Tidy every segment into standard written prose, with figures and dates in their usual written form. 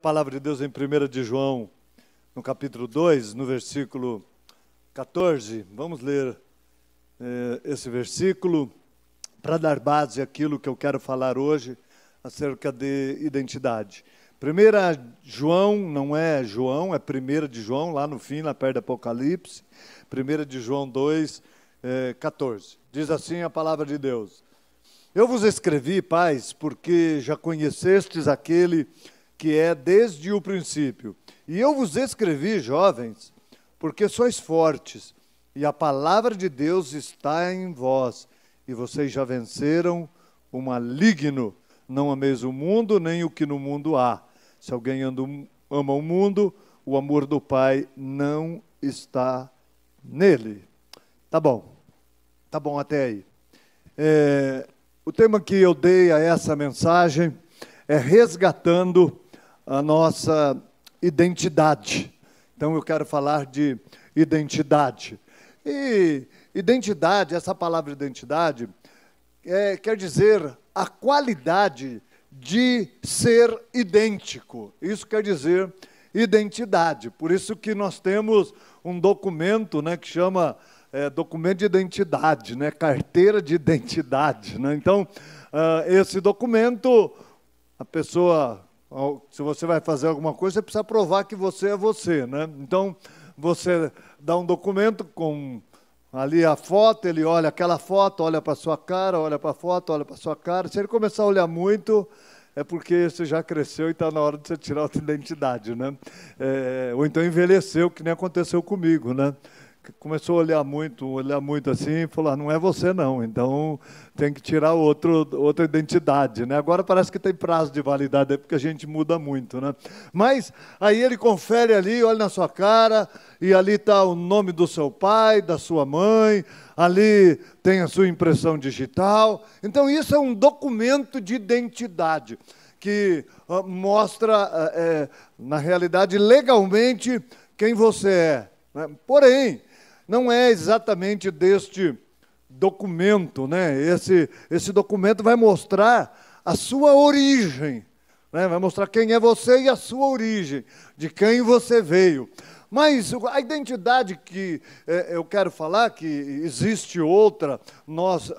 Palavra de Deus em 1 de João, no capítulo 2, no versículo 14. Vamos ler esse versículo para dar base àquilo que eu quero falar hoje acerca de identidade. 1 João, não é João, é 1 de João, lá no fim, lá perto do Apocalipse. 1 de João 2, 14. Diz assim a palavra de Deus: Eu vos escrevi, pais, porque já conhecestes aquele que é desde o princípio. E eu vos escrevi, jovens, porque sois fortes, e a palavra de Deus está em vós, e vocês já venceram o maligno. Não ameis o mundo, nem o que no mundo há. Se alguém ama o mundo, o amor do Pai não está nele. Tá bom até aí. O tema que eu dei a essa mensagem é resgatando a nossa identidade. Então eu quero falar de identidade. E identidade, essa palavra identidade, quer dizer a qualidade de ser idêntico. Isso quer dizer identidade. Por isso que nós temos um documento, que chama documento de identidade, carteira de identidade. Então, esse documento, a pessoa, se você vai fazer alguma coisa, você precisa provar que você é você. Então, você dá um documento com ali a foto, ele olha aquela foto, olha para a sua cara, olha para a foto, olha para a sua cara. Se ele começar a olhar muito, é porque você já cresceu e está na hora de você tirar outra identidade. Ou então envelheceu, que nem aconteceu comigo. Começou a olhar muito assim, e falou, não é você não, então tem que tirar outra identidade. Agora parece que tem prazo de validade, porque a gente muda muito. Mas aí ele confere ali, olha na sua cara, e ali está o nome do seu pai, da sua mãe, ali tem a sua impressão digital. Então isso é um documento de identidade, que mostra, na realidade, legalmente, quem você é. Porém, não é exatamente deste documento, Esse documento vai mostrar a sua origem, vai mostrar quem é você e a sua origem, de quem você veio. Mas a identidade que eu quero falar, que existe outra, nós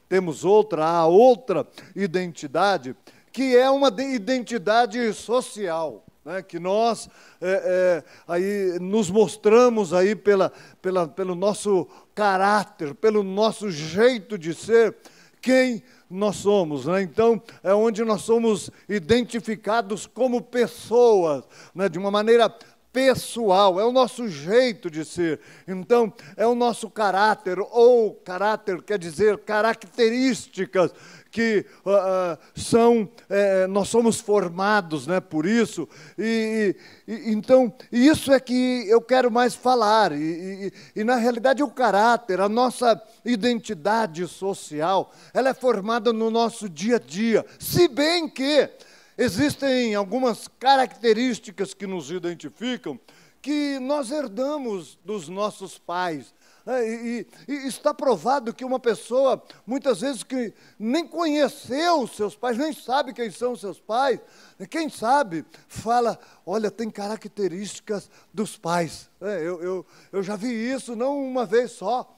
temos outra, há outra identidade, que é uma identidade social. Que nós aí nos mostramos aí pelo nosso caráter, pelo nosso jeito de ser, quem nós somos. Então, é onde nós somos identificados como pessoas, de uma maneira pessoal, é o nosso jeito de ser. Então, é o nosso caráter, ou caráter quer dizer características, que nós somos formados por isso, então isso é que eu quero mais falar, e na realidade o caráter, a nossa identidade social, ela é formada no nosso dia a dia, se bem que existem algumas características que nos identificam, que nós herdamos dos nossos pais. E está provado que uma pessoa, muitas vezes, que nem conheceu os seus pais, nem sabe quem são os seus pais, quem sabe, fala, olha, tem características dos pais. Eu já vi isso, não uma vez só.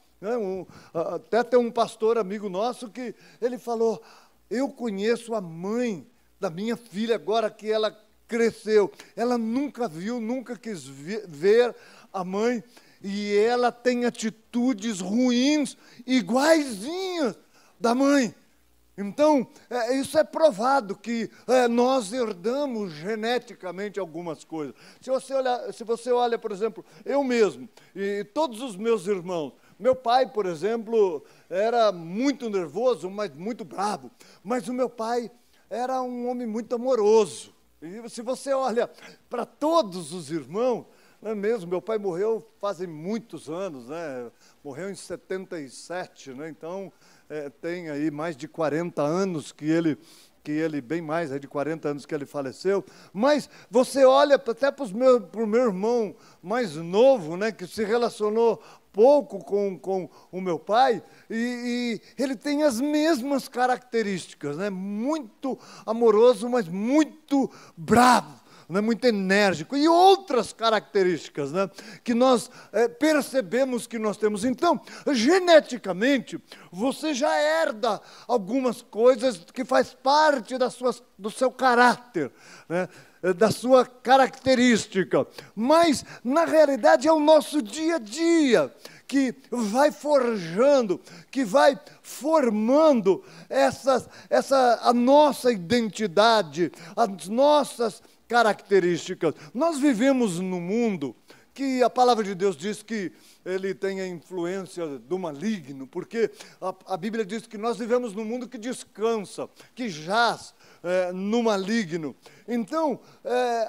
Até tem um pastor amigo nosso que ele falou, eu conheço a mãe da minha filha agora que ela cresceu. Ela nunca viu, nunca quis ver a mãe, e ela tem atitudes ruins, iguaizinhas da mãe. Então, isso é provado, que nós herdamos geneticamente algumas coisas. Se você olha, por exemplo, eu mesmo, e todos os meus irmãos, meu pai, por exemplo, era muito nervoso, mas muito bravo. Mas o meu pai era um homem muito amoroso. E se você olha para todos os irmãos, não é mesmo? Meu pai morreu fazem muitos anos, Morreu em 77, Então, tem aí mais de 40 anos que ele, bem mais de 40 anos que ele faleceu. Mas você olha até para o meu irmão mais novo, que se relacionou pouco com o meu pai, e ele tem as mesmas características, muito amoroso, mas muito bravo. né, muito enérgico, e outras características, né, que nós percebemos que nós temos. Então, geneticamente, você já herda algumas coisas que faz parte do seu caráter, né, da sua característica, mas, na realidade, é o nosso dia a dia que vai forjando, que vai formando a nossa identidade, as nossas características. Nós vivemos num mundo que a palavra de Deus diz que ele tem a influência do maligno, porque a Bíblia diz que nós vivemos num mundo que descansa, que jaz no maligno. Então,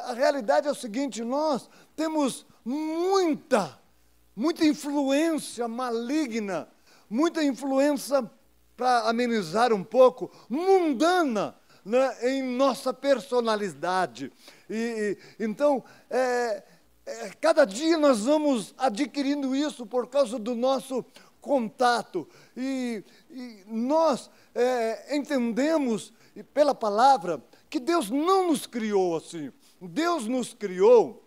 a realidade é o seguinte: nós temos muita influência maligna, muita influência, para amenizar um pouco, mundana, né, em nossa personalidade. Então, cada dia nós vamos adquirindo isso por causa do nosso contato. E nós entendemos, pela palavra, que Deus não nos criou assim. Deus nos criou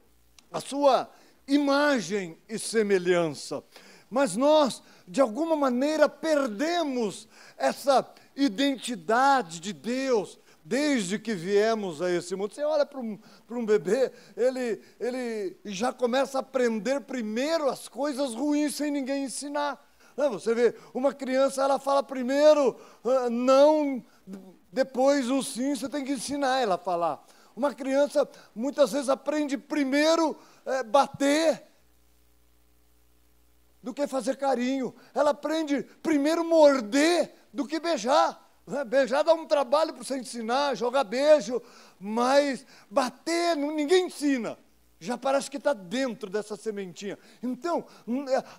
a sua imagem e semelhança, mas nós, de alguma maneira, perdemos essa identidade de Deus desde que viemos a esse mundo. Você olha para um bebê, ele já começa a aprender primeiro as coisas ruins sem ninguém ensinar. Você vê, uma criança, ela fala primeiro não, depois o sim, você tem que ensinar ela a falar. Uma criança, muitas vezes, aprende primeiro bater do que fazer carinho. Ela aprende primeiro morder do que beijar. Beijar dá um trabalho para você ensinar, jogar beijo, mas bater ninguém ensina. Já parece que está dentro dessa sementinha. Então,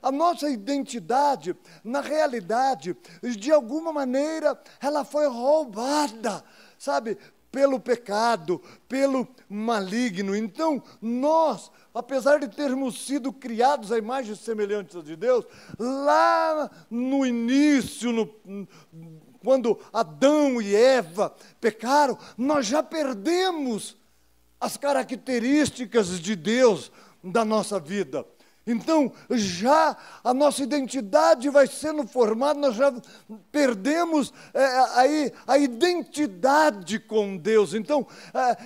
a nossa identidade, na realidade, de alguma maneira, ela foi roubada, sabe? Pelo pecado, pelo maligno. Então, nós, apesar de termos sido criados à imagem e semelhança de Deus, lá no início, quando Adão e Eva pecaram, nós já perdemos as características de Deus da nossa vida. Então, já a nossa identidade vai sendo formada, nós já perdemos a identidade com Deus. Então,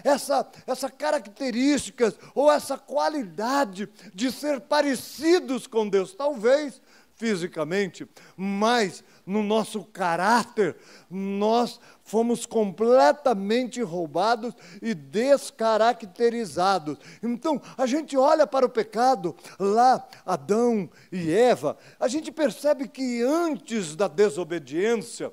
essa característica ou essa qualidade de ser parecidos com Deus, talvez fisicamente, mas no nosso caráter, nós fomos completamente roubados e descaracterizados. Então, a gente olha para o pecado, lá, Adão e Eva, a gente percebe que antes da desobediência,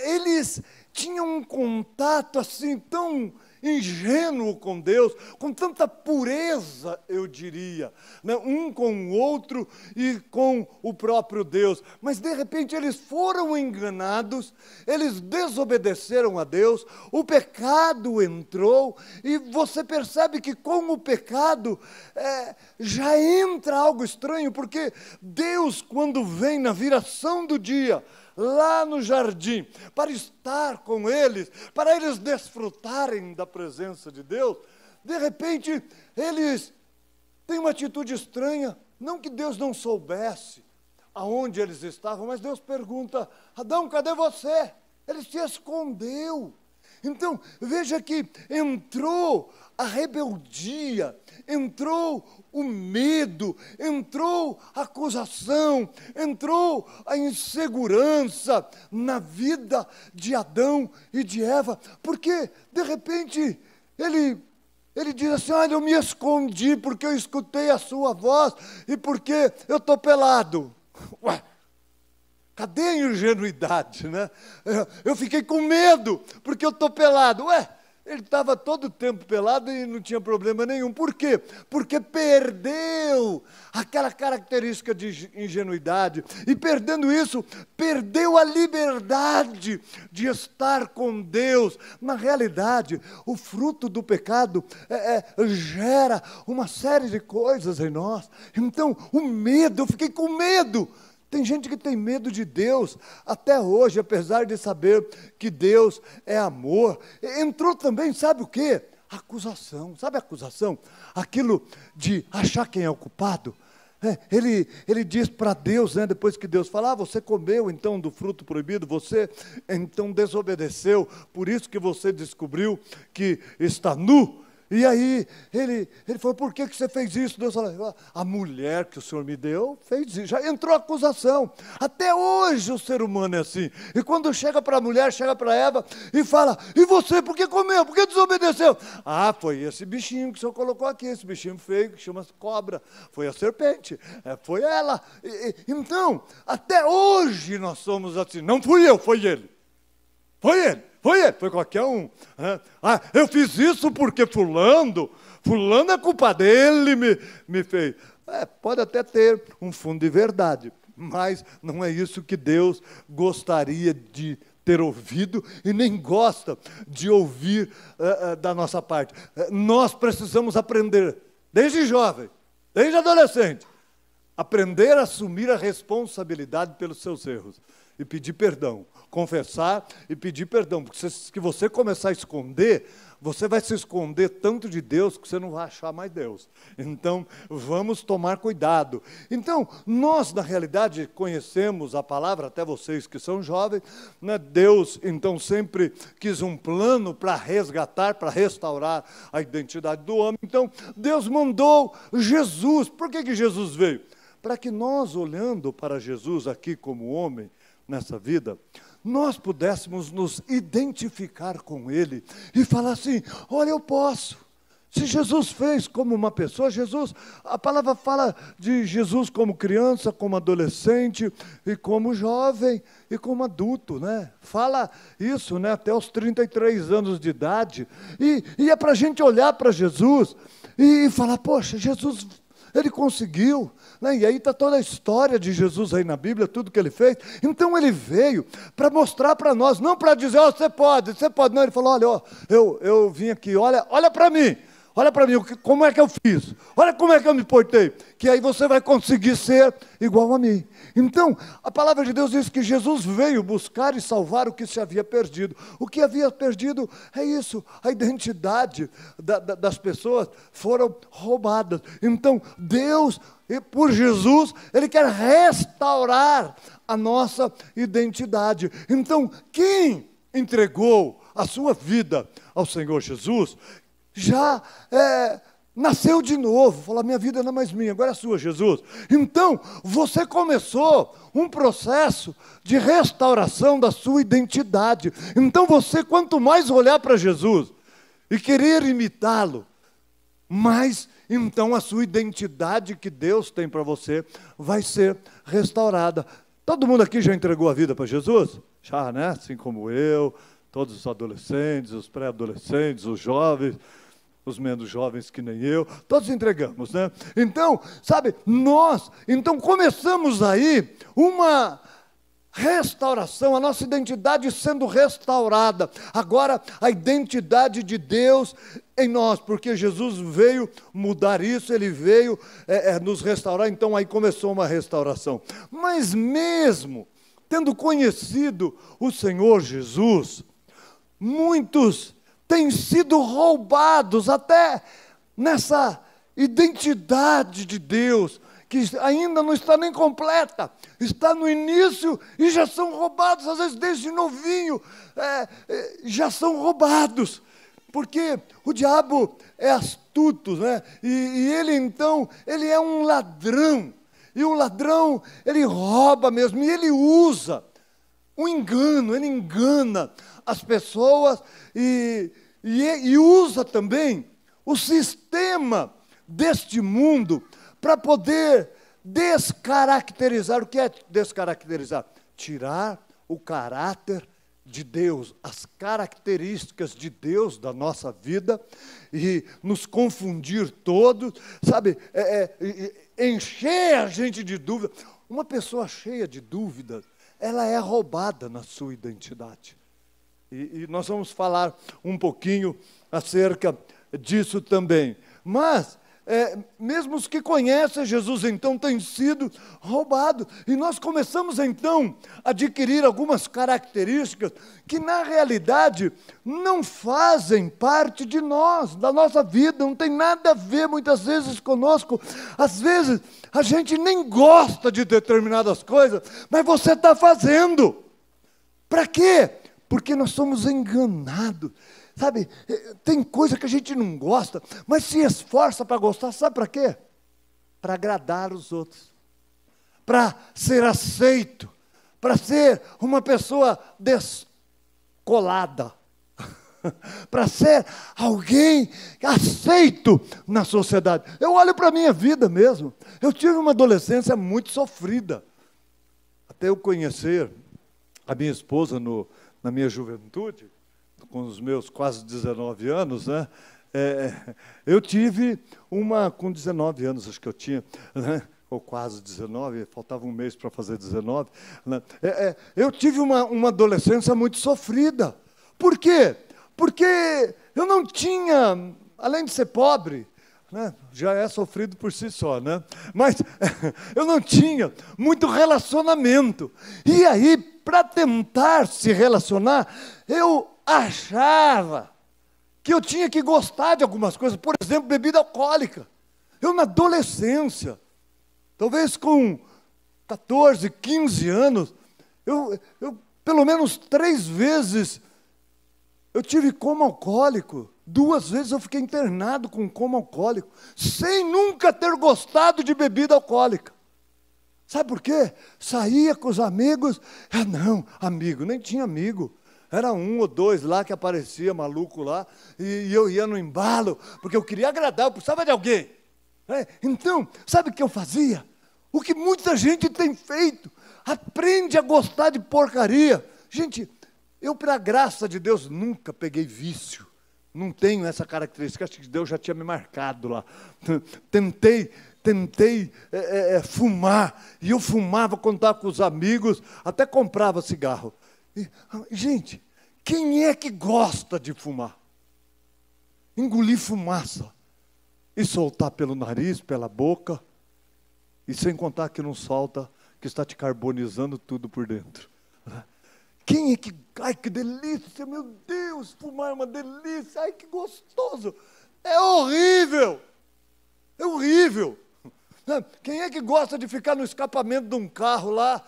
eles tinham um contato assim tão ingênuo com Deus, com tanta pureza, eu diria, né? Um com o outro e com o próprio Deus. Mas, de repente, eles foram enganados, eles desobedeceram a Deus, o pecado entrou, e você percebe que com o pecado já entra algo estranho, porque Deus, quando vem na viração do dia, lá no jardim, para estar com eles, para eles desfrutarem da presença de Deus, de repente, eles têm uma atitude estranha. Não que Deus não soubesse aonde eles estavam, mas Deus pergunta: Adão, cadê você? Ele se escondeu. Então, veja que entrou a rebeldia, entrou o medo, entrou a acusação, entrou a insegurança na vida de Adão e de Eva, porque, de repente, ele diz assim: olha, eu me escondi porque eu escutei a sua voz e porque eu estou pelado. Ué, cadê a ingenuidade, né? Eu fiquei com medo porque eu estou pelado. Ué, ele estava todo o tempo pelado e não tinha problema nenhum. Por quê? Porque perdeu aquela característica de ingenuidade. E perdendo isso, perdeu a liberdade de estar com Deus. Na realidade, o fruto do pecado gera uma série de coisas em nós. Então, o medo, eu fiquei com medo. Tem gente que tem medo de Deus até hoje, apesar de saber que Deus é amor. Entrou também, sabe o quê? Acusação, sabe acusação? Aquilo de achar quem é o culpado. Ele diz para Deus, né, depois que Deus fala, você comeu então do fruto proibido, você então desobedeceu, por isso que você descobriu que está nu. E aí ele falou, por que você fez isso? Deus falou, a mulher que o Senhor me deu fez isso. Já entrou a acusação. Até hoje o ser humano é assim. E quando chega para a mulher, chega para Eva e fala, e você, por que comeu? Por que desobedeceu? Ah, foi esse bichinho que o Senhor colocou aqui, esse bichinho feio que chama-se cobra. Foi a serpente, foi ela. Então, até hoje nós somos assim. Não fui eu, foi ele. Foi ele. Foi qualquer um. Ah, eu fiz isso porque fulano é culpa dele, me fez. Pode até ter um fundo de verdade, mas não é isso que Deus gostaria de ter ouvido e nem gosta de ouvir da nossa parte. Nós precisamos aprender, desde jovem, desde adolescente, aprender a assumir a responsabilidade pelos seus erros e pedir perdão. Confessar e pedir perdão, porque se você começar a esconder, você vai se esconder tanto de Deus que você não vai achar mais Deus. Então, vamos tomar cuidado. Então, nós, na realidade, conhecemos a palavra, até vocês que são jovens, né? Deus, então, sempre quis um plano para resgatar, para restaurar a identidade do homem. Então, Deus mandou Jesus. Por que Jesus veio? Para que nós, olhando para Jesus aqui como homem, nessa vida, nós pudéssemos nos identificar com Ele e falar assim, olha, eu posso. Se Jesus fez como uma pessoa, a palavra fala de Jesus como criança, como adolescente, e como jovem, e como adulto, né? Fala isso, né? Até os 33 anos de idade. E é para a gente olhar para Jesus e falar, poxa, Jesus, ele conseguiu, né? E aí está toda a história de Jesus aí na Bíblia, tudo que ele fez. Então ele veio para mostrar para nós, não para dizer, você pode. Não, ele falou, olha, eu vim aqui, olha para mim, como é que eu fiz, olha como é que eu me portei, que aí você vai conseguir ser igual a mim. Então, a palavra de Deus diz que Jesus veio buscar e salvar o que se havia perdido. O que havia perdido é isso, a identidade das pessoas foram roubadas. Então, Deus, por Jesus, Ele quer restaurar a nossa identidade. Então, quem entregou a sua vida ao Senhor Jesus, já nasceu de novo, falou, minha vida não é mais minha, agora é sua, Jesus. Então, você começou um processo de restauração da sua identidade. Então você, quanto mais olhar para Jesus e querer imitá-lo, mais então a sua identidade que Deus tem para você vai ser restaurada. Todo mundo aqui já entregou a vida para Jesus? Já, né? Assim como eu, todos os adolescentes, os pré-adolescentes, os jovens, os menos jovens que nem eu, todos entregamos, né? Então, sabe, nós, então começamos aí uma restauração, a nossa identidade sendo restaurada. Agora, a identidade de Deus em nós, porque Jesus veio mudar isso, Ele veio nos restaurar, então aí começou uma restauração. Mas mesmo tendo conhecido o Senhor Jesus, muitos têm sido roubados até nessa identidade de Deus, que ainda não está nem completa, está no início e já são roubados, às vezes desde novinho, já são roubados, porque o diabo é astuto, né? E ele então, ele é um ladrão, e o ladrão, ele rouba mesmo, e ele usa o engano, ele engana as pessoas e usa também o sistema deste mundo para poder descaracterizar. O que é descaracterizar? Tirar o caráter de Deus, as características de Deus da nossa vida e nos confundir todos, sabe? Encher a gente de dúvida. Uma pessoa cheia de dúvidas, ela é roubada na sua identidade. E nós vamos falar um pouquinho acerca disso também. Mas mesmo os que conhecem Jesus, então, têm sido roubados. E nós começamos, então, a adquirir algumas características que, na realidade, não fazem parte de nós, da nossa vida, não tem nada a ver, muitas vezes, conosco. Às vezes, a gente nem gosta de determinadas coisas, mas você está fazendo. Para quê? Porque nós somos enganados. Sabe, tem coisa que a gente não gosta, mas se esforça para gostar, sabe para quê? Para agradar os outros, para ser aceito, para ser uma pessoa descolada, para ser alguém aceito na sociedade. Eu olho para a minha vida mesmo, eu tive uma adolescência muito sofrida, até eu conhecer a minha esposa na minha juventude, com os meus quase 19 anos, né? Eu tive com 19 anos, acho que eu tinha, né? Ou quase 19, faltava um mês para fazer 19. Né? Eu tive uma adolescência muito sofrida. Por quê? Porque eu não tinha, além de ser pobre, né? Já é sofrido por si só, né? Mas eu não tinha muito relacionamento. E aí, para tentar se relacionar, eu achava que eu tinha que gostar de algumas coisas, por exemplo, bebida alcoólica. Eu, na adolescência, talvez com 14, 15 anos, eu pelo menos 3 vezes, eu tive coma alcoólico. 2 vezes eu fiquei internado com coma alcoólico, sem nunca ter gostado de bebida alcoólica. Sabe por quê? Saía com os amigos, não, amigo, nem tinha amigo. Era 1 ou 2 lá que aparecia, maluco lá, e eu ia no embalo, porque eu queria agradar, eu precisava de alguém. Então, sabe o que eu fazia? O que muita gente tem feito, aprende a gostar de porcaria. Gente, eu, para a graça de Deus, nunca peguei vício, não tenho essa característica, acho que Deus já tinha me marcado lá. Tentei fumar, e eu fumava quando estava com os amigos, até comprava cigarro. Gente, quem é que gosta de fumar? Engolir fumaça e soltar pelo nariz, pela boca, e sem contar que não solta, que está te carbonizando tudo por dentro. Quem é que... Ai, que delícia, meu Deus, fumar é uma delícia, ai, que gostoso. É horrível, é horrível. Quem é que gosta de ficar no escapamento de um carro lá,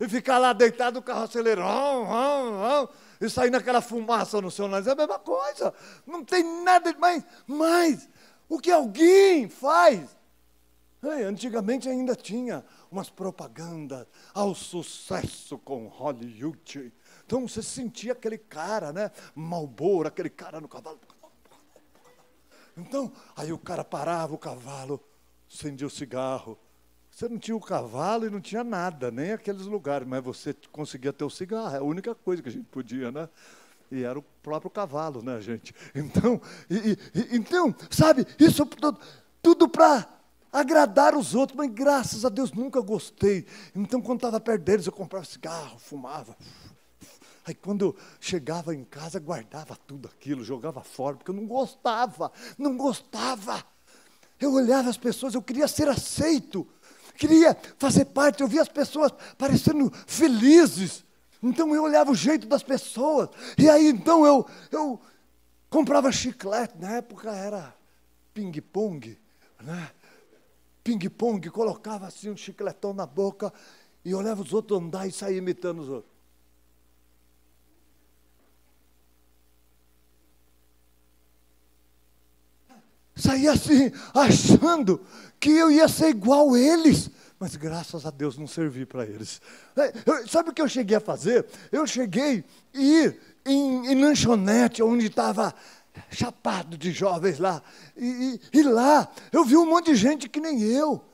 e ficar lá deitado no carro acelerando, e sair naquela fumaça no seu nariz? É a mesma coisa, não tem nada mais. Mas o que alguém faz? Antigamente ainda tinha umas propagandas ao sucesso com Hollywood. Então você sentia aquele cara, né? Marlboro, aquele cara no cavalo. Então, aí o cara parava o cavalo, acendia o cigarro. Você não tinha o cavalo e não tinha nada, nem aqueles lugares, mas você conseguia ter o cigarro, é a única coisa que a gente podia, né? E era o próprio cavalo, né, gente? Então, então, sabe, isso tudo para agradar os outros, mas graças a Deus nunca gostei. Então, quando estava perto deles, eu comprava cigarro, fumava. Aí quando eu chegava em casa, guardava tudo aquilo, jogava fora, porque eu não gostava. Eu olhava as pessoas, eu queria ser aceito, queria fazer parte, eu via as pessoas parecendo felizes. Então eu olhava o jeito das pessoas, e aí então eu comprava chiclete, na época era ping-pong, né? Ping-pong, colocava assim um chicletão na boca, e olhava os outros andar e saía imitando os outros. Saía assim, achando que eu ia ser igual a eles, mas graças a Deus não servi para eles. Sabe o que eu cheguei a fazer? Eu cheguei a ir em lanchonete, onde estava chapado de jovens lá, e lá eu vi um monte de gente que nem eu,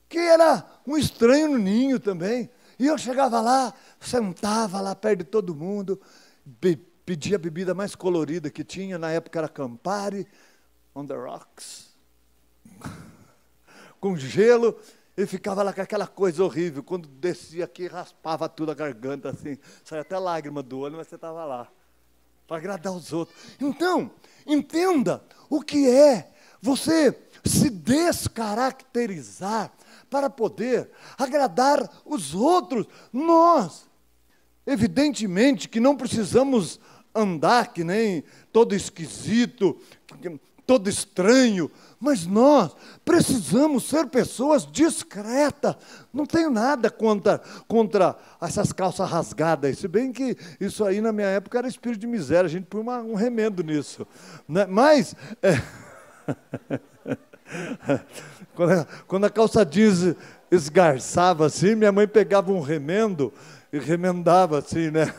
que era um estranho no ninho também, e eu chegava lá, sentava lá perto de todo mundo, pedia a bebida mais colorida que tinha, na época era Campari, on the rocks, com gelo, e ficava lá com aquela coisa horrível, quando descia aqui, raspava tudo a garganta assim, saia até lágrima do olho, mas você estava lá, para agradar os outros. Então, entenda o que é você se descaracterizar para poder agradar os outros. Nós, evidentemente, que não precisamos andar que nem todo esquisito, todo estranho, mas nós precisamos ser pessoas discretas. Não tenho nada contra essas calças rasgadas, se bem que isso aí na minha época era espírito de miséria, a gente põe um remendo nisso, né? Mas quando a calça jeans esgarçava assim, minha mãe pegava um remendo e remendava assim, né?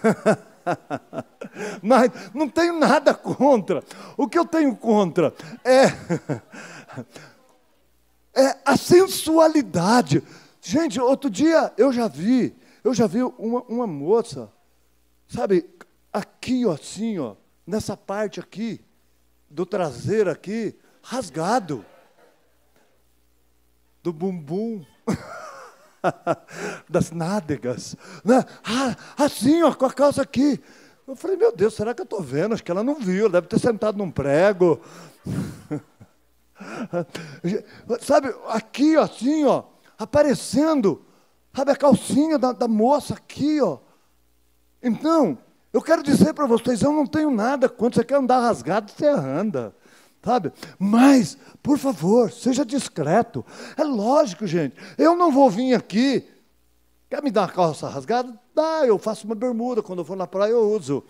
Mas não tenho nada contra. O que eu tenho contra é a sensualidade. Gente, outro dia eu já vi uma moça, sabe, aqui, ó, assim, ó, nessa parte aqui, do traseiro aqui, rasgado, do bumbum, das nádegas, né? Assim, ó, com a calça aqui. Eu falei, meu Deus, será que eu estou vendo? Acho que ela não viu, deve ter sentado num prego. Sabe, aqui, ó, assim, ó, aparecendo, sabe, a calcinha da moça aqui, ó. Então, eu quero dizer para vocês, eu não tenho nada, quando você quer andar rasgado, você anda, sabe? Mas, por favor, seja discreto. É lógico, gente, eu não vou vir aqui, quer me dar uma calça rasgada? Dá, eu faço uma bermuda, quando eu for na praia eu uso.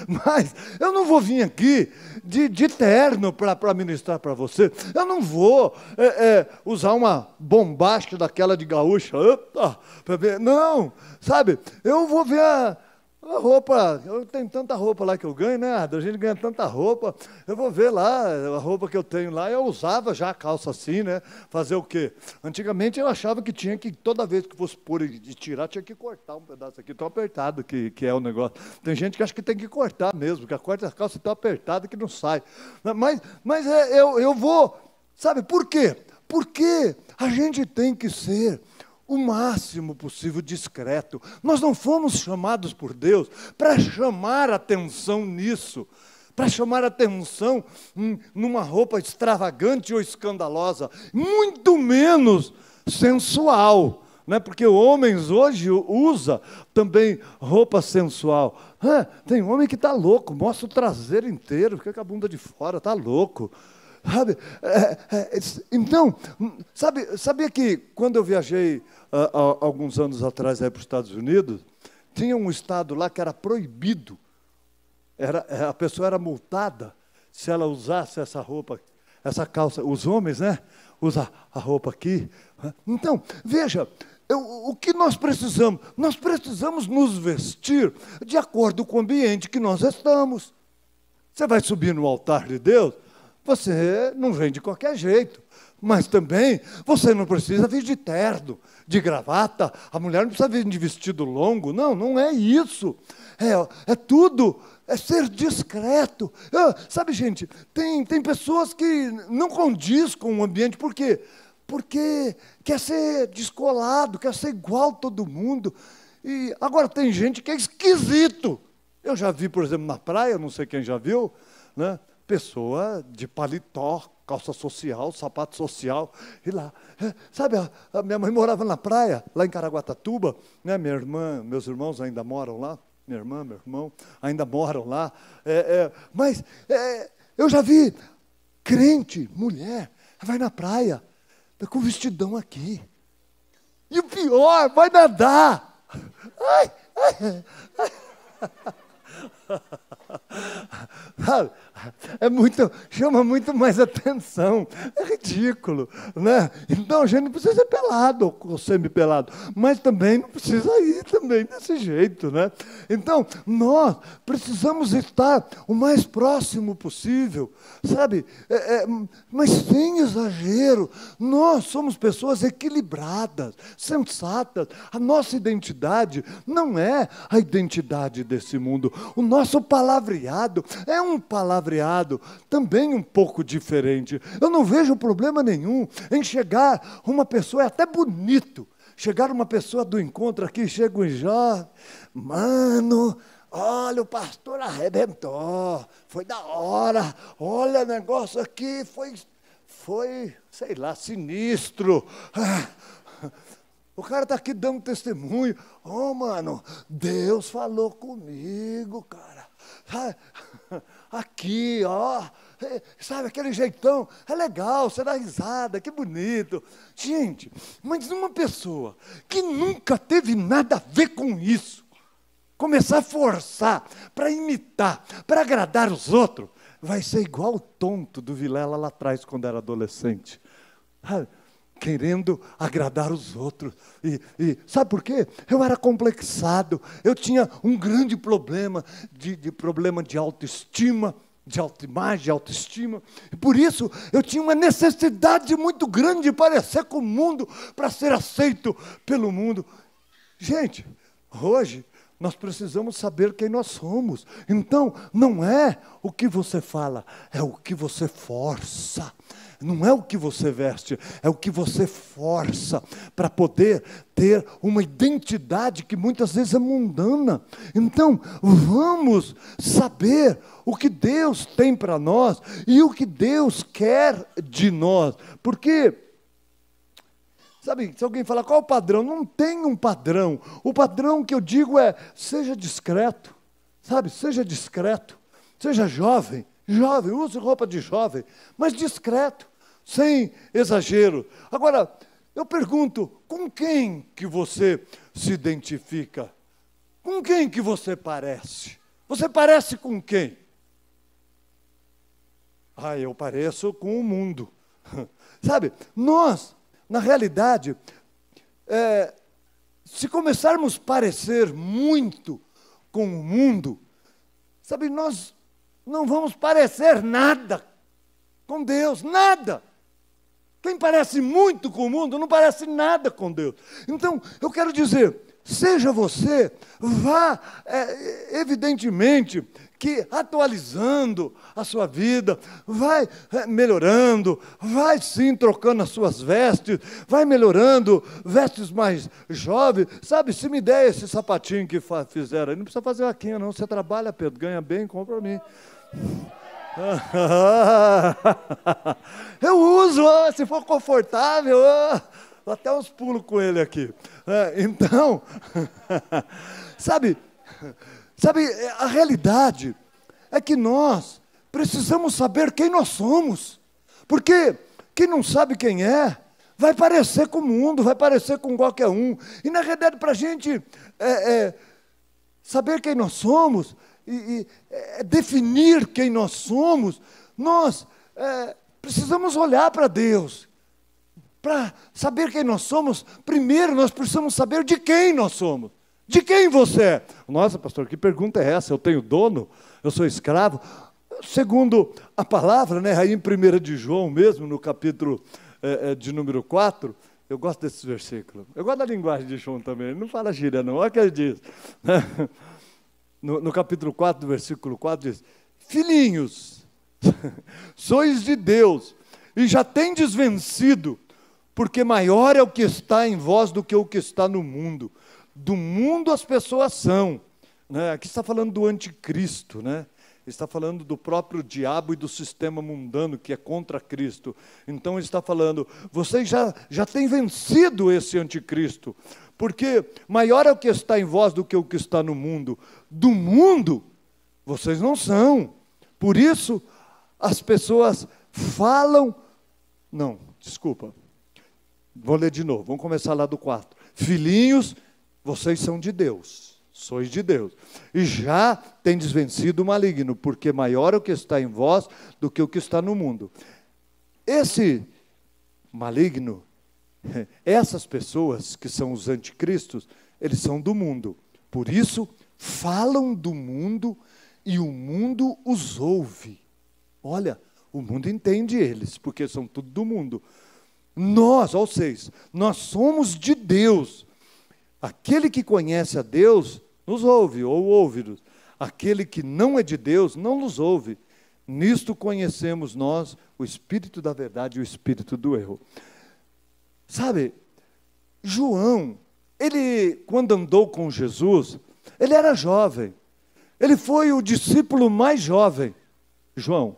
Mas eu não vou vir aqui de terno para ministrar para você. Eu não vou usar uma bombástica daquela de gaúcha. Não, sabe? Eu vou ver a roupa. Eu tenho tanta roupa lá que eu ganho, né? A gente ganha tanta roupa. Eu vou ver lá a roupa que eu tenho lá. Eu usava já a calça assim, né? Fazer o quê? Antigamente eu achava que tinha que, toda vez que fosse pôr e tirar, tinha que cortar um pedaço aqui, tão apertado que é o negócio. Tem gente que acha que tem que cortar mesmo, que a calça é tão apertada que não sai. Mas eu vou, sabe por quê? Porque a gente tem que ser o máximo possível discreto. Nós não fomos chamados por Deus para chamar atenção nisso, para chamar atenção numa roupa extravagante ou escandalosa, muito menos sensual, né? Porque homens hoje usam também roupa sensual. Tem homem que está louco, mostra o traseiro inteiro, fica com a bunda de fora, está louco. Sabe? Então, sabia que quando eu viajei há alguns anos atrás para os Estados Unidos, tinha um estado lá que era proibido, a pessoa era multada se ela usasse essa roupa, essa calça, os homens, né? Usa a roupa aqui. Então, veja, o que nós precisamos? Nós precisamos nos vestir de acordo com o ambiente que nós estamos. Você vai subir no altar de Deus, você não vem de qualquer jeito, mas também você não precisa vir de terno, de gravata, a mulher não precisa vir de vestido longo, não é isso, é tudo, é ser discreto. Sabe, gente, tem pessoas que não condiz com o ambiente, por quê? Porque quer ser descolado, quer ser igual a todo mundo, e agora tem gente que é esquisito. Eu já vi, por exemplo, na praia, não sei quem já viu, né? Pessoa de paletó, calça social, sapato social, e lá. Sabe, a minha mãe morava na praia, lá em Caraguatatuba, né? Minha irmã, meus irmãos ainda moram lá, minha irmã, meu irmão, ainda moram lá. Mas eu já vi crente, mulher, vai na praia, tá com vestidão aqui. E o pior, vai nadar. Chama muito mais atenção, é ridículo, né? Então a gente não precisa ser pelado ou semi-pelado, mas também não precisa ir também desse jeito, né? Então nós precisamos estar o mais próximo possível, sabe? Mas sem exagero. Nós somos pessoas equilibradas, sensatas. A nossa identidade não é a identidade desse mundo. O nosso palavreado é um palavreado também um pouco diferente. Eu não vejo problema nenhum em chegar uma pessoa, é até bonito, chegar uma pessoa do encontro aqui, chega um jovem, mano, olha, o pastor arrebentou, foi da hora, olha, o negócio aqui foi, sei lá, sinistro. O cara está aqui dando testemunho. Mano, Deus falou comigo, cara. Aqui, sabe, aquele jeitão, é legal, você dá risada, que bonito. Gente, mas uma pessoa que nunca teve nada a ver com isso, começar a forçar, para imitar, para agradar os outros, vai ser igual o tonto do Vilela lá atrás, quando era adolescente. Querendo agradar os outros. E sabe por quê? Eu era complexado, eu tinha um grande problema de autoestima, de autoimagem, de autoestima. E por isso eu tinha uma necessidade muito grande de parecer com o mundo, para ser aceito pelo mundo. Gente, hoje nós precisamos saber quem nós somos. Então, não é o que você fala, é o que você força. Não é o que você veste, é o que você força para poder ter uma identidade que muitas vezes é mundana. Então, vamos saber o que Deus tem para nós e o que Deus quer de nós. Porque, sabe, se alguém falar qual é o padrão, não tem um padrão. O padrão que eu digo é, seja discreto, sabe, seja discreto, seja jovem, use roupa de jovem, mas discreto, sem exagero. Agora, eu pergunto, com quem que você se identifica? Com quem que você parece? Você parece com quem? Eu pareço com o mundo. Sabe, nós, na realidade, se começarmos a parecer muito com o mundo, sabe, nós não vamos parecer nada com Deus, nada. Quem parece muito com o mundo não parece nada com Deus. Então, eu quero dizer, seja você, vá, evidentemente, que atualizando a sua vida, vai melhorando, vai sim trocando as suas vestes, vai melhorando, vestes mais jovens. Sabe, se me der esse sapatinho que fizeram, não precisa fazer vaquinha não, você trabalha, Pedro, ganha bem, compra para mim. Eu uso, se for confortável, até uns pulos com ele aqui. Então, sabe, a realidade é que nós precisamos saber quem nós somos, porque quem não sabe quem é, vai parecer com o mundo, vai parecer com qualquer um. E na realidade, para a gente saber quem nós somos, e definir quem nós somos, nós precisamos olhar para Deus. Para saber quem nós somos, primeiro nós precisamos saber de quem nós somos. De quem você é? Nossa, pastor, que pergunta é essa? Eu tenho dono? Eu sou escravo? Segundo a palavra, né, aí em 1 de João mesmo, no capítulo de número 4, eu gosto desse versículo. Eu gosto da linguagem de João também, ele não fala gíria não, olha o que ele diz. No capítulo 4, do versículo 4, diz: filhinhos, sois de Deus, e já tendes vencido, porque maior é o que está em vós do que o que está no mundo. Do mundo as pessoas são. Né? Aqui está falando do anticristo, né? Está falando do próprio diabo e do sistema mundano que é contra Cristo. Então ele está falando, vocês já têm vencido esse anticristo, porque maior é o que está em vós do que o que está no mundo. Do mundo, vocês não são. Por isso, as pessoas falam... Não, desculpa. Vou ler de novo, vamos começar lá do 4. Filhinhos, vocês são de Deus, sois de Deus. E já tendes vencido o maligno, porque maior é o que está em vós do que o que está no mundo. Esse maligno... Essas pessoas que são os anticristos, eles são do mundo. Por isso, falam do mundo e o mundo os ouve. Olha, o mundo entende eles, porque são tudo do mundo. Nós, ou seja, nós somos de Deus. Aquele que conhece a Deus, nos ouve, ou ouve-nos. Aquele que não é de Deus, não nos ouve. Nisto conhecemos nós o espírito da verdade e o espírito do erro. Sabe, João, ele, quando andou com Jesus, ele era jovem. ele foi o discípulo mais jovem, João.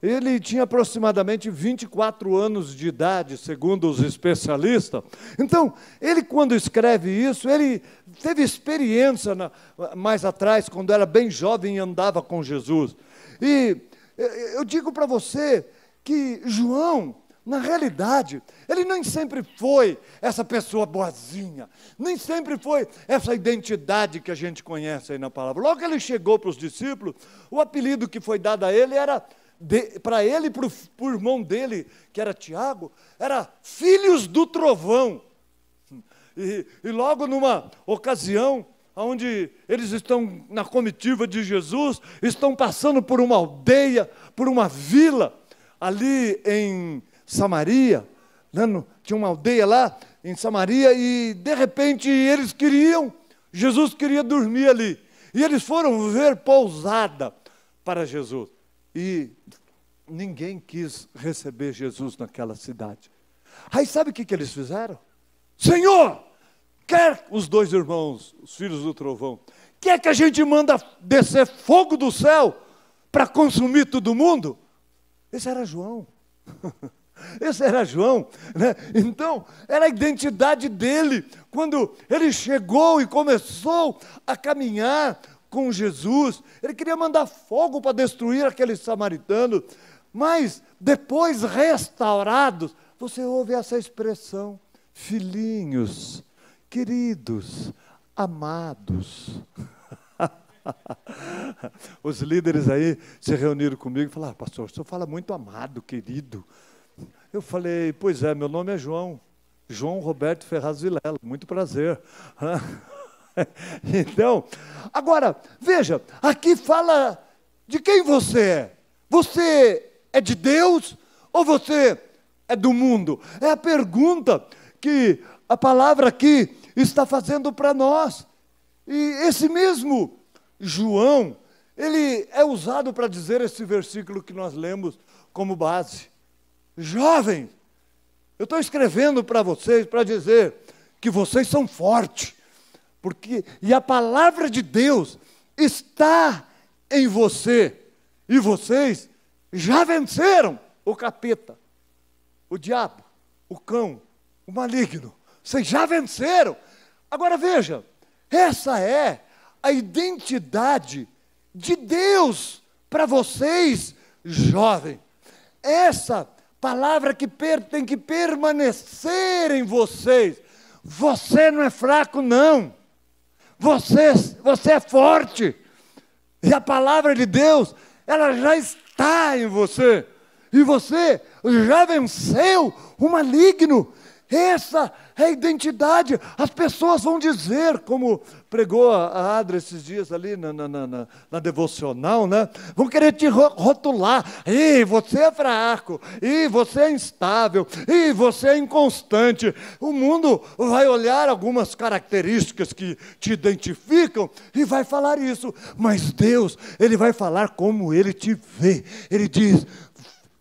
Ele tinha aproximadamente 24 anos de idade, segundo os especialistas. Então, ele quando escreve isso, ele teve experiência mais atrás, quando era bem jovem e andava com Jesus. E eu digo para você que João, na realidade, ele nem sempre foi essa pessoa boazinha, nem sempre foi essa identidade que a gente conhece aí na palavra. Logo que ele chegou para os discípulos, o apelido que foi dado a ele era, para ele e para o irmão dele, que era Tiago, era Filhos do Trovão. E logo numa ocasião, onde eles estão na comitiva de Jesus, estão passando por uma aldeia, por uma vila, ali em Samaria, né? Tinha uma aldeia lá em Samaria, e de repente Jesus queria dormir ali, e eles foram ver pousada para Jesus, e ninguém quis receber Jesus naquela cidade. Aí sabe o que eles fizeram? Senhor, quer os dois irmãos, os filhos do trovão, quer que a gente manda descer fogo do céu para consumir todo mundo? Esse era João. Esse era João, né? Então, era a identidade dele. Quando ele chegou e começou a caminhar com Jesus, ele queria mandar fogo para destruir aqueles samaritanos, mas depois restaurados, você ouve essa expressão, filhinhos, queridos, amados. Os líderes aí se reuniram comigo e falaram: pastor, o senhor fala muito amado, querido. Eu falei: pois é, meu nome é João Roberto Ferraz Vilela, muito prazer. Então, agora, veja, aqui fala de quem você é. Você é de Deus ou você é do mundo? É a pergunta que a palavra aqui está fazendo para nós. E esse mesmo João, ele é usado para dizer esse versículo que nós lemos como base. Jovens, eu estou escrevendo para vocês para dizer que vocês são fortes, e a palavra de Deus está em você, e vocês já venceram o capeta, o diabo, o cão, o maligno. Vocês já venceram. Agora veja, essa é a identidade de Deus para vocês, jovens. Essa palavra que tem que permanecer em vocês. Você não é fraco, não. Você é forte. E a palavra de Deus, ela já está em você. E você já venceu o maligno. Essa é a identidade. As pessoas vão dizer, como pregou a Adra esses dias ali na devocional, né? Vão querer te rotular. Ih, você é fraco. Ih, você é instável. Ih, você é inconstante. O mundo vai olhar algumas características que te identificam e vai falar isso. Mas Deus, Ele vai falar como Ele te vê. Ele diz: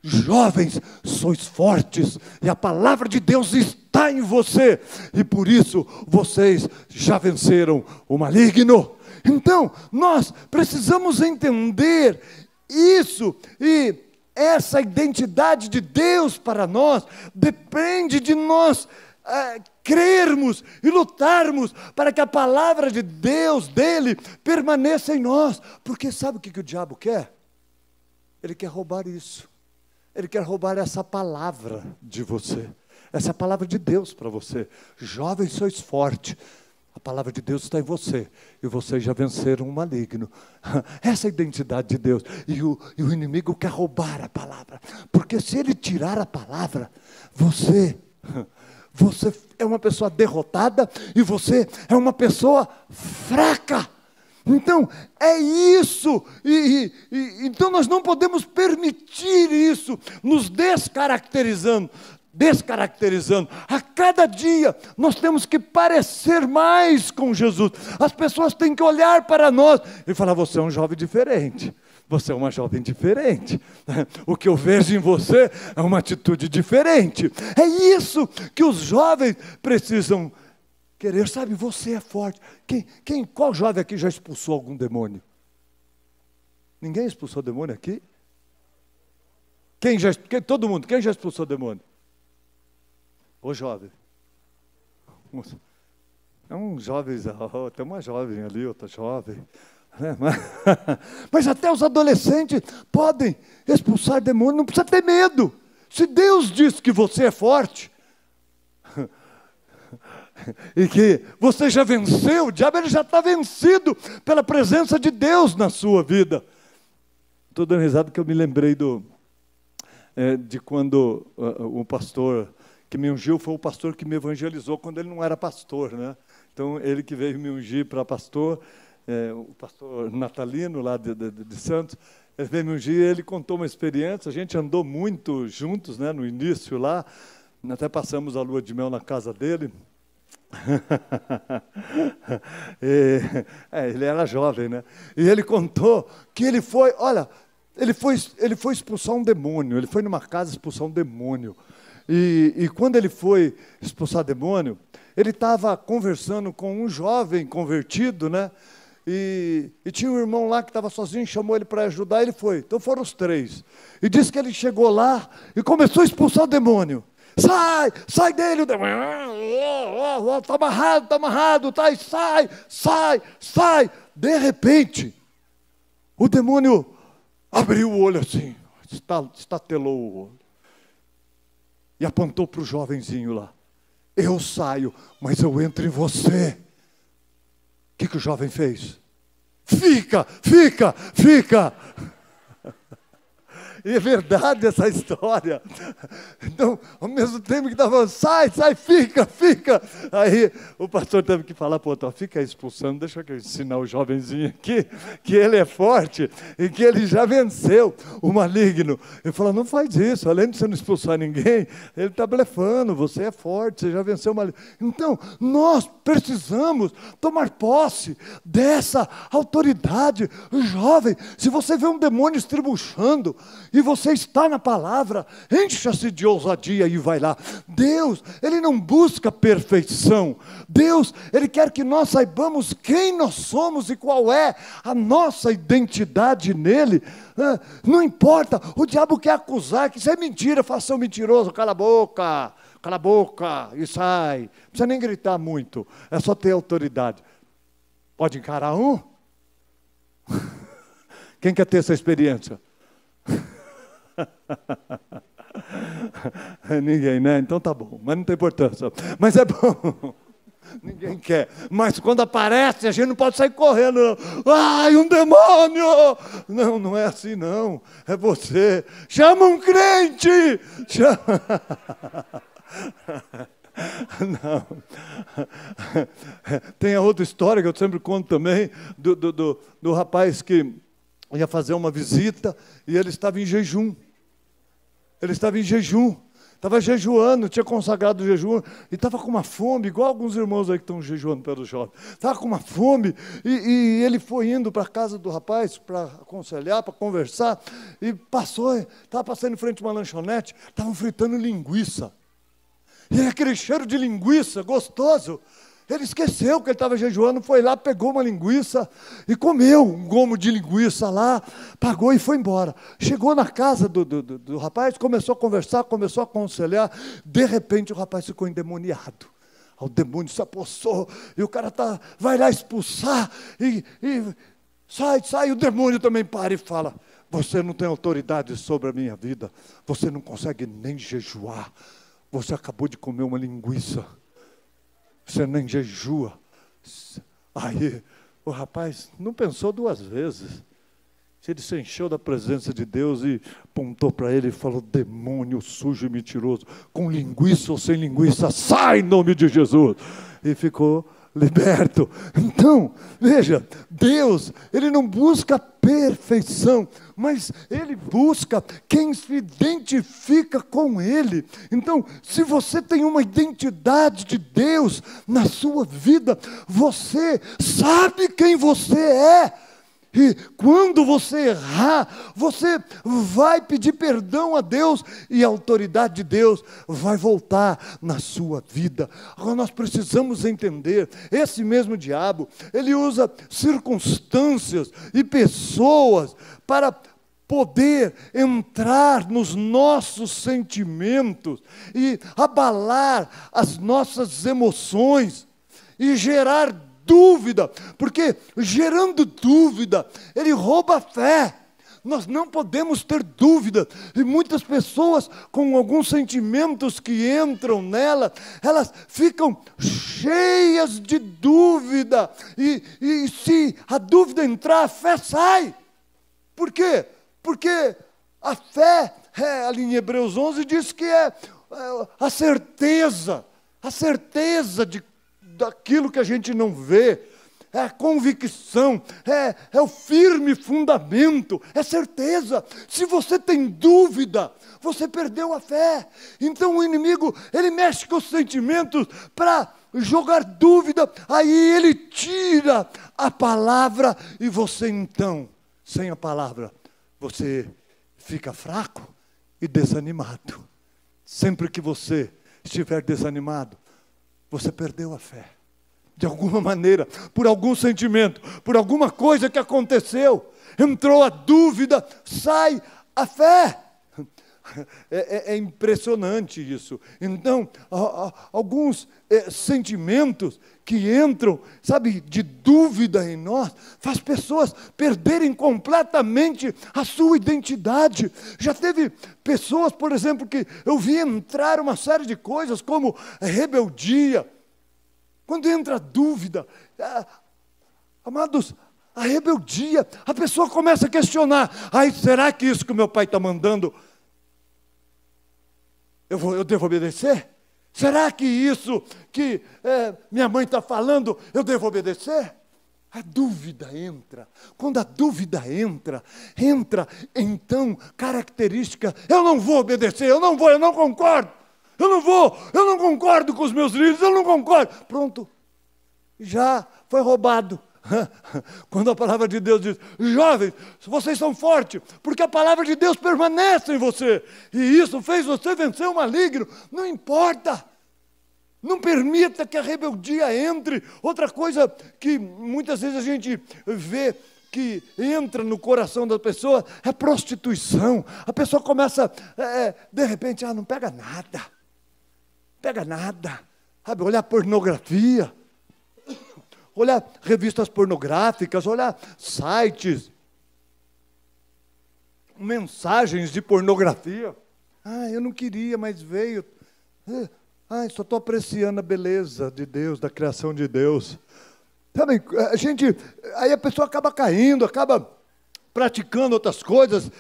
jovens, sois fortes, e a palavra de Deus está em você, e por isso vocês já venceram o maligno. Então, nós precisamos entender isso, e essa identidade de Deus para nós depende de nós crermos e lutarmos para que a palavra de Deus, dele, permaneça em nós. Porque sabe o que o diabo quer? Ele quer roubar isso. Ele quer roubar essa palavra de você. Essa é a palavra de Deus para você. Jovens, sois fortes. A palavra de Deus está em você. E vocês já venceram o maligno. Essa é a identidade de Deus. E o inimigo quer roubar a palavra. Porque se ele tirar a palavra, você é uma pessoa derrotada e você é uma pessoa fraca. Então, é isso, então nós não podemos permitir isso, nos descaracterizando. A cada dia, nós temos que parecer mais com Jesus. As pessoas têm que olhar para nós e falar: você é um jovem diferente, você é uma jovem diferente. O que eu vejo em você é uma atitude diferente. É isso que os jovens precisam querer. Sabe, você é forte. Qual jovem aqui já expulsou algum demônio? Ninguém expulsou demônio aqui? Todo mundo, quem já expulsou demônio? Ô jovem. É um jovem, tem uma jovem ali, outra jovem. Mas até os adolescentes podem expulsar demônio, não precisa ter medo. Se Deus diz que você é forte, e que você já venceu, o diabo ele já está vencido pela presença de Deus na sua vida. Estou dando risada que eu me lembrei de quando o pastor que me ungiu foi o pastor que me evangelizou quando ele não era pastor, né? Então, ele que veio me ungir para pastor, o pastor Natalino, lá de Santos, ele veio me ungir, ele contou uma experiência, a gente andou muito juntos, né, no início lá, até passamos a lua de mel na casa dele. Ele era jovem, né? E ele contou que ele foi expulsar um demônio, ele foi numa casa expulsar um demônio. E quando ele foi expulsar demônio, ele estava conversando com um jovem convertido, né? E tinha um irmão lá que estava sozinho, chamou ele para ajudar, ele foi. Então foram os três. E disse que ele chegou lá e começou a expulsar o demônio. Sai dele, o demônio. Está amarrado, tá, sai. De repente, o demônio abriu o olho assim, estatelou o olho. E apontou para o jovenzinho lá. Eu saio, mas eu entro em você. O que o jovem fez? Fica. E é verdade essa história. Então, ao mesmo tempo que estava, sai, fica. Aí o pastor teve que falar para o outro, fica expulsando, deixa eu ensinar o jovenzinho aqui, que ele é forte e que ele já venceu o maligno. Ele falou, não faz isso, além de você não expulsar ninguém, ele está blefando, você é forte, você já venceu o maligno. Então, nós precisamos tomar posse dessa autoridade. Jovem, se você vê um demônio estribuchando, e você está na palavra, encha-se de ousadia e vai lá. Deus, Ele não busca perfeição. Deus, Ele quer que nós saibamos quem nós somos e qual é a nossa identidade nele. Não importa, o diabo quer acusar, que isso é mentira, faça um mentiroso, cala a boca e sai. Não precisa nem gritar muito, é só ter autoridade. Pode encarar um? Quem quer ter essa experiência? Ninguém, né? Então tá bom, mas não tem importância. Mas é bom. Ninguém quer. Mas quando aparece, a gente não pode sair correndo. Não. Ai, um demônio! Não é assim não. É você. Chama um crente! Não. Tem a outra história que eu sempre conto também, do rapaz que ia fazer uma visita e ele estava em jejum. Estava jejuando, tinha consagrado o jejum, e estava com uma fome, igual alguns irmãos aí que estão jejuando pelos jovens. Estava com uma fome, e ele foi indo para a casa do rapaz para aconselhar, para conversar, e estava passando em frente a uma lanchonete, estavam fritando linguiça. E aquele cheiro de linguiça, gostoso. Ele esqueceu que ele estava jejuando, foi lá, pegou uma linguiça e comeu um gomo de linguiça lá, pagou e foi embora. Chegou na casa do rapaz, começou a conversar, começou a aconselhar, de repente o rapaz ficou endemoniado. O demônio se apossou e o cara vai lá expulsar e sai, o demônio também para e fala, você não tem autoridade sobre a minha vida, você não consegue nem jejuar, você acabou de comer uma linguiça. Você nem jejua. Aí o rapaz não pensou duas vezes. Ele se encheu da presença de Deus e apontou para ele e falou, demônio sujo e mentiroso, com linguiça ou sem linguiça, sai em nome de Jesus. E ficou liberto. Então, veja, Deus, Ele não busca perfeição, mas Ele busca quem se identifica com Ele. Então, se você tem uma identidade de Deus na sua vida, você sabe quem você é. E quando você errar, você vai pedir perdão a Deus e a autoridade de Deus vai voltar na sua vida. Agora nós precisamos entender, esse mesmo diabo, ele usa circunstâncias e pessoas para poder entrar nos nossos sentimentos e abalar as nossas emoções e gerar dúvida, porque gerando dúvida, ele rouba a fé. Nós não podemos ter dúvida, e muitas pessoas com alguns sentimentos que entram nela, elas ficam cheias de dúvida, e se a dúvida entrar, a fé sai. Por quê? Porque a fé, ali em Hebreus 11, diz que é a certeza daquilo que a gente não vê, é a convicção, é o firme fundamento, é certeza. Se você tem dúvida, você perdeu a fé. Então o inimigo, ele mexe com os sentimentos para jogar dúvida, aí ele tira a palavra e você então, sem a palavra, você fica fraco e desanimado. Sempre que você estiver desanimado, você perdeu a fé. De alguma maneira, por algum sentimento, por alguma coisa que aconteceu, entrou a dúvida, sai a fé. É impressionante isso. Então, alguns sentimentos que entram, sabe, de dúvida em nós, faz pessoas perderem completamente a sua identidade. Já teve pessoas, por exemplo, que eu vi entrar uma série de coisas, como rebeldia. Quando entra a dúvida, amados, a rebeldia, a pessoa começa a questionar, será que isso que o meu pai está mandando, eu devo obedecer? Será que isso que minha mãe está falando, eu devo obedecer? A dúvida entra. Quando a dúvida entra então característica, eu não vou obedecer, eu não concordo. Eu não concordo com os meus líderes, eu não concordo. Pronto, já foi roubado. Quando a palavra de Deus diz, jovens, vocês são fortes, porque a palavra de Deus permanece em você, e isso fez você vencer o maligno, não importa. Não permita que a rebeldia entre. Outra coisa que muitas vezes a gente vê que entra no coração da pessoa é prostituição. A pessoa começa, de repente, não pega nada, sabe, olhar pornografia, olhar revistas pornográficas, olhar sites, mensagens de pornografia. Eu não queria, mas veio. Só estou apreciando a beleza de Deus, da criação de Deus. Sabe, aí a pessoa acaba caindo, acaba praticando outras coisas,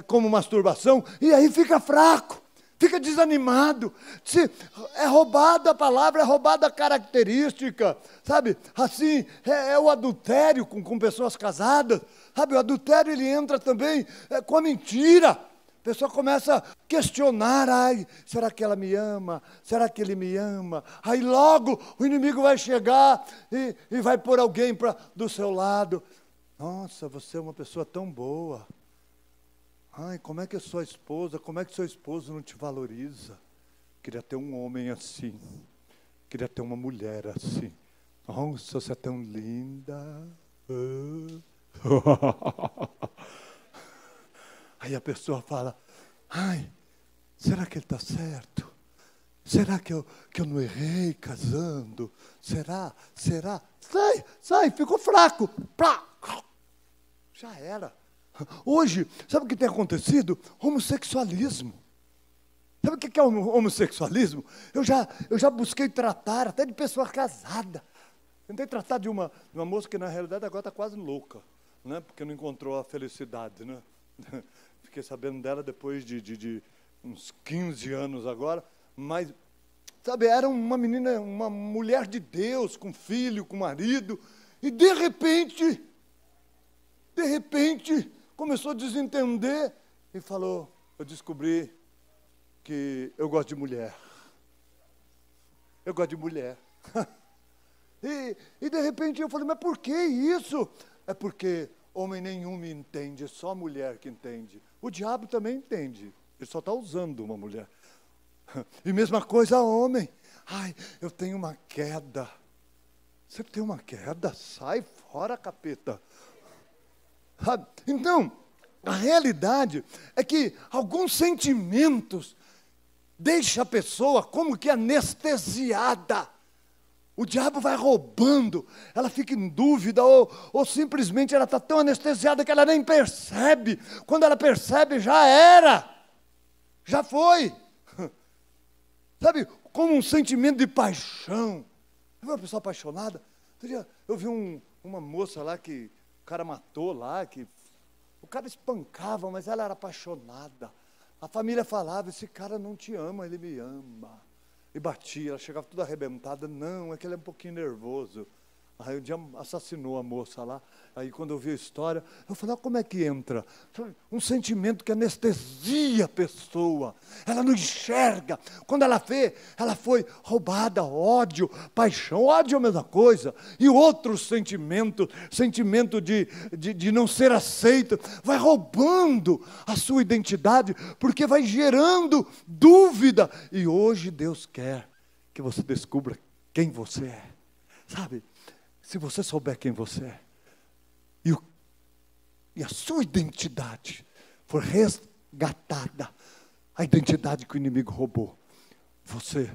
como masturbação, e aí fica fraco. Fica desanimado, é roubada a palavra, é roubada a característica, sabe? Assim, é o adultério com pessoas casadas, sabe? O adultério, ele entra também com a mentira. A pessoa começa a questionar, será que ela me ama? Será que ele me ama? Aí logo o inimigo vai chegar e vai pôr alguém do seu lado. Nossa, você é uma pessoa tão boa. Como é que é sua esposa, como é que seu esposo não te valoriza? Queria ter um homem assim, queria ter uma mulher assim. Nossa, você é tão linda. Aí a pessoa fala, será que ele está certo? Será que eu não errei casando? Será? Sai, ficou fraco. Já era. Hoje, sabe o que tem acontecido? Homossexualismo. Sabe o que é o homossexualismo? Eu já busquei tratar até de pessoa casada. Tentei tratar de uma moça que na realidade agora está quase louca, né? Porque não encontrou a felicidade, né? Fiquei sabendo dela depois de uns 15 anos agora, mas, sabe, era uma menina, uma mulher de Deus, com filho, com marido, e de repente, começou a desentender e falou, eu descobri que eu gosto de mulher. Eu gosto de mulher. E de repente eu falei, mas por que isso? É porque homem nenhum me entende, só a mulher que entende. O diabo também entende, ele só está usando uma mulher. E mesma coisa homem. Ai, eu tenho uma queda. Você tem uma queda? Sai fora, capeta. Sabe? Então, a realidade é que alguns sentimentos deixam a pessoa como que anestesiada. O diabo vai roubando, ela fica em dúvida, ou simplesmente ela está tão anestesiada que ela nem percebe. Quando ela percebe, já era, já foi. Sabe, como um sentimento de paixão. Viu uma pessoa apaixonada? Eu vi uma moça lá que o cara matou lá, que o cara espancava, mas ela era apaixonada. A família falava, esse cara não te ama, ele me ama. E batia, ela chegava toda arrebentada, não, é que ele é um pouquinho nervoso. Aí um dia assassinou a moça lá, aí quando eu vi a história, eu falei, como é que entra? Um sentimento que anestesia a pessoa, ela não enxerga, quando ela vê, ela foi roubada, ódio, paixão, ódio é a mesma coisa, e outro sentimento de não ser aceita, vai roubando a sua identidade, porque vai gerando dúvida, e hoje Deus quer que você descubra quem você é, sabe? Se você souber quem você é, e a sua identidade for resgatada, a identidade que o inimigo roubou, você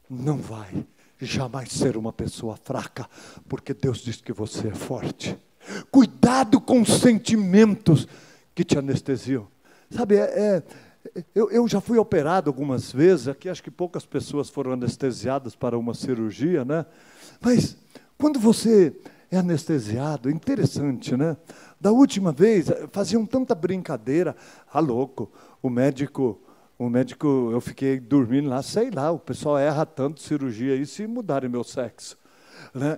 não vai jamais ser uma pessoa fraca, porque Deus diz que você é forte. Cuidado com os sentimentos que te anestesiam. Sabe, eu já fui operado algumas vezes, aqui acho que poucas pessoas foram anestesiadas para uma cirurgia, né? Mas quando você é anestesiado, é interessante, né? Da última vez, faziam tanta brincadeira, louco, o médico, eu fiquei dormindo lá, sei lá, o pessoal erra tanto cirurgia aí, se mudarem meu sexo. Né?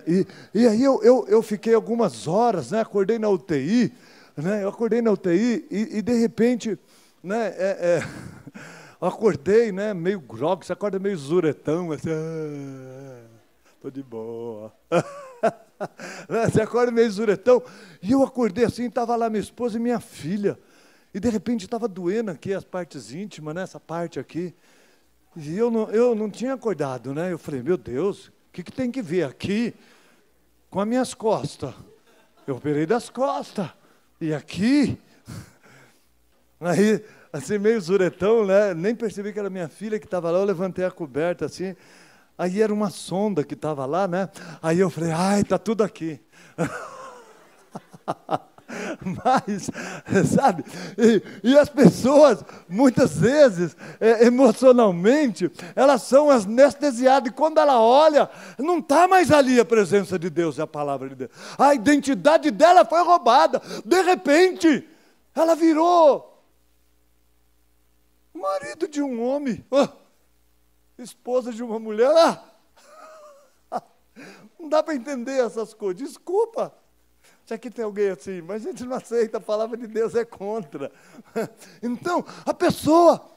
E aí eu fiquei algumas horas, né? Acordei na UTI, né? Eu acordei na UTI e de repente, né? Eu acordei, né? Meio grogue, você acorda meio zuretão, assim, tô de boa. Você acorda meio zuretão. E eu acordei assim, estava lá minha esposa e minha filha. E de repente estava doendo aqui as partes íntimas, né, essa parte aqui. E eu não tinha acordado, né? Eu falei, meu Deus, o que tem que ver aqui com as minhas costas? Eu operei das costas. E aqui? Aí, assim, meio zuretão, né? Nem percebi que era minha filha que estava lá. Eu levantei a coberta assim. Aí era uma sonda que estava lá, né? Aí eu falei, ai, está tudo aqui. Mas, sabe, e as pessoas, muitas vezes, emocionalmente, elas são anestesiadas, e quando ela olha, não está mais ali a presença de Deus e a palavra de Deus. A identidade dela foi roubada. De repente, ela virou marido de um homem. Esposa de uma mulher, não dá para entender essas coisas, desculpa, se aqui tem alguém assim, mas a gente não aceita, a palavra de Deus é contra. Então, a pessoa,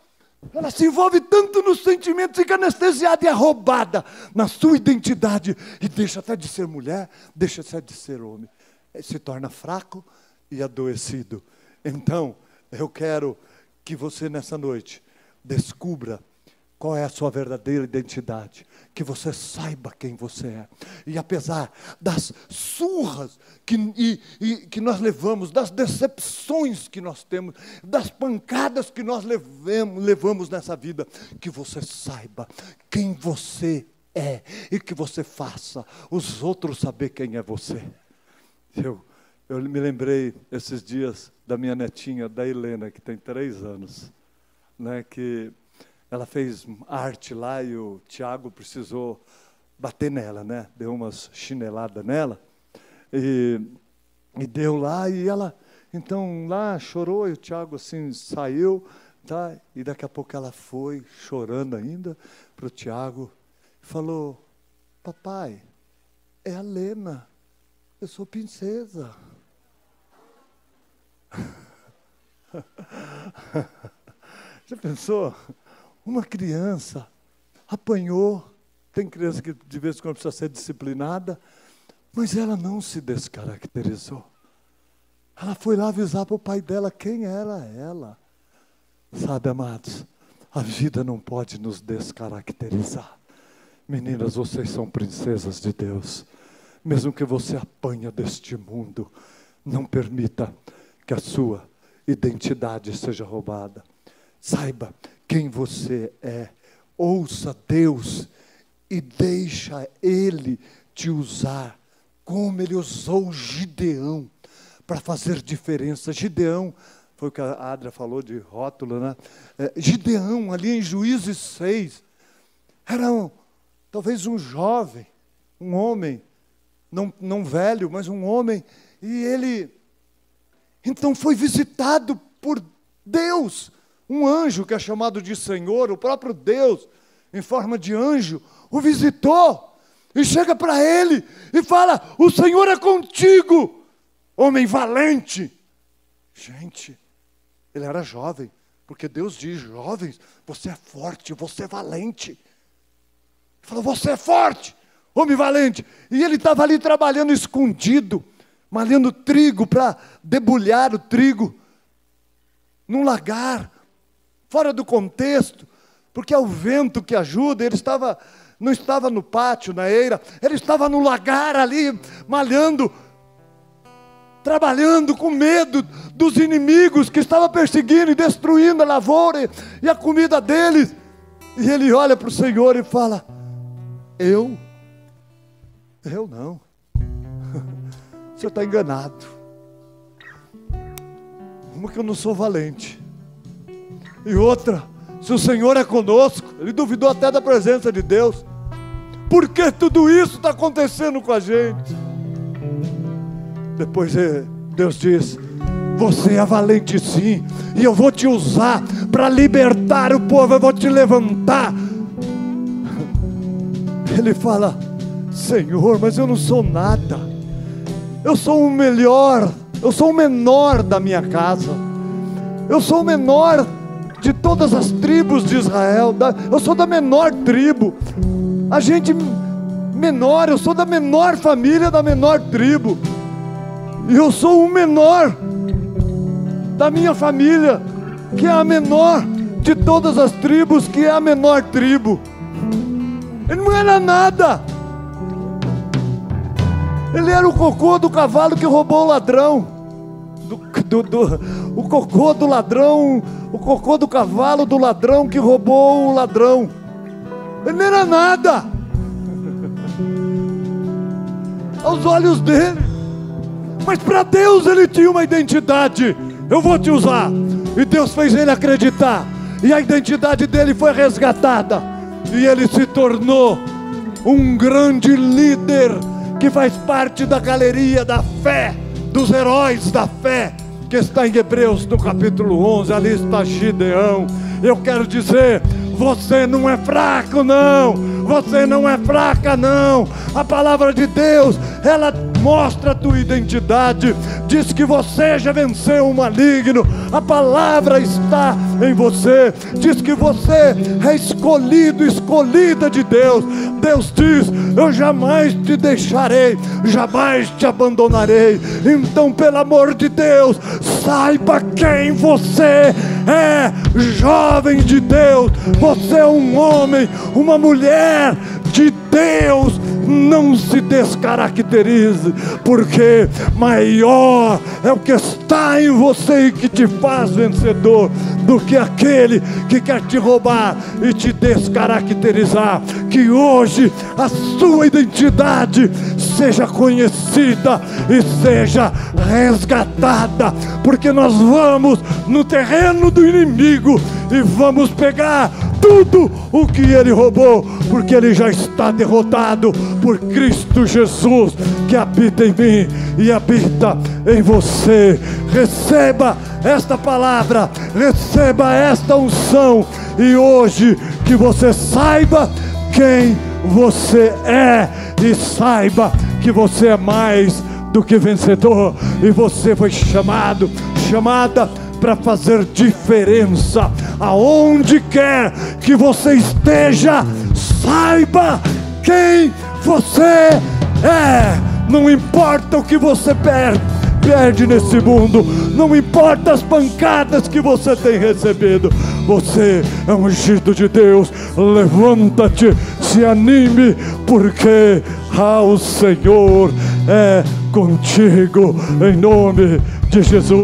ela se envolve tanto nos sentimentos, fica anestesiada e é roubada na sua identidade, e deixa até de ser mulher, deixa até de ser homem, se torna fraco e adoecido. Então, eu quero que você nessa noite descubra qual é a sua verdadeira identidade, que você saiba quem você é. E apesar das surras que nós levamos, das decepções que nós temos, das pancadas que nós levamos nessa vida, que você saiba quem você é e que você faça os outros saber quem é você. Eu me lembrei esses dias da minha netinha, da Helena, que tem 3 anos, né, que ela fez arte lá e o Tiago precisou bater nela, né? Deu umas chineladas nela e deu lá e ela, então lá chorou e o Tiago assim saiu, tá? E daqui a pouco ela foi chorando ainda para o Tiago e falou, papai, é a Lena, eu sou princesa. Já pensou? Uma criança apanhou, tem criança que de vez em quando precisa ser disciplinada, mas ela não se descaracterizou. Ela foi lá avisar para o pai dela quem era ela. Sabe, amados, a vida não pode nos descaracterizar. Meninas, vocês são princesas de Deus. Mesmo que você apanhe deste mundo, não permita que a sua identidade seja roubada. Saiba quem você é. Ouça Deus e deixa Ele te usar, como Ele usou Gideão para fazer diferença. Gideão, foi o que a Adria falou de rótulo, né? Gideão, ali em Juízes 6, era talvez um jovem, um homem, não velho, mas um homem, e ele, então foi visitado por Deus, um anjo que é chamado de Senhor, o próprio Deus, em forma de anjo, o visitou, e chega para ele, e fala, o Senhor é contigo, homem valente. Gente, ele era jovem, porque Deus diz, jovens, você é forte, você é valente. Ele falou, você é forte, homem valente. E ele estava ali trabalhando escondido, malhando trigo para debulhar o trigo, num lagar, fora do contexto, porque é o vento que ajuda. Ele não estava no pátio, na eira, ele estava no lagar ali, malhando, trabalhando com medo dos inimigos que estavam perseguindo e destruindo a lavoura e a comida deles. E ele olha para o Senhor e fala, eu não, o senhor está enganado, uma que eu não sou valente, e outra, se o Senhor é conosco, ele duvidou até da presença de Deus, por que tudo isso está acontecendo com a gente? Depois Deus diz, você é valente sim, e eu vou te usar para libertar o povo, eu vou te levantar. Ele fala, Senhor, mas eu não sou nada, eu sou o melhor, eu sou o menor da minha casa, eu sou o menor de todas as tribos de Israel, eu sou da menor tribo, a gente menor, eu sou da menor família, da menor tribo, e eu sou o menor da minha família, que é a menor de todas as tribos, que é a menor tribo. Ele não era nada, ele era o cocô do cavalo que roubou o ladrão, o cocô do ladrão, o cocô do cavalo do ladrão que roubou o ladrão. Ele não era nada aos olhos dele, mas para Deus ele tinha uma identidade. Eu vou te usar. E Deus fez ele acreditar, e a identidade dele foi resgatada, e ele se tornou um grande líder que faz parte da galeria da fé, dos heróis da fé, que está em Hebreus no capítulo 11, ali está Gideão. Eu quero dizer, você não é fraco não, você não é fraca não. A palavra de Deus, ela mostra a tua identidade, diz que você já venceu o maligno, a palavra está em você, diz que você é escolhido, escolhida de Deus. Deus diz, eu jamais te deixarei, jamais te abandonarei. Então, pelo amor de Deus, saiba quem você é, jovem de Deus, você é um homem, uma mulher de Deus. Não se descaracterize, porque maior é o que está em você e que te faz vencedor, do que aquele que quer te roubar e te descaracterizar. Que hoje a sua identidade seja conhecida e seja resgatada, porque nós vamos no terreno do inimigo e vamos pegar tudo o que ele roubou, porque ele já está derrotado por Cristo Jesus, que habita em mim e habita em você. Receba esta palavra, receba esta unção, e hoje que você saiba quem você é, e saiba que você é mais do que vencedor, e você foi chamada para fazer diferença. Aonde quer que você esteja, saiba quem você é. Não importa o que você perde nesse mundo, não importa as pancadas que você tem recebido, você é um ungido de Deus. Levanta-te, se anime, porque o Senhor é contigo, em nome de Jesus.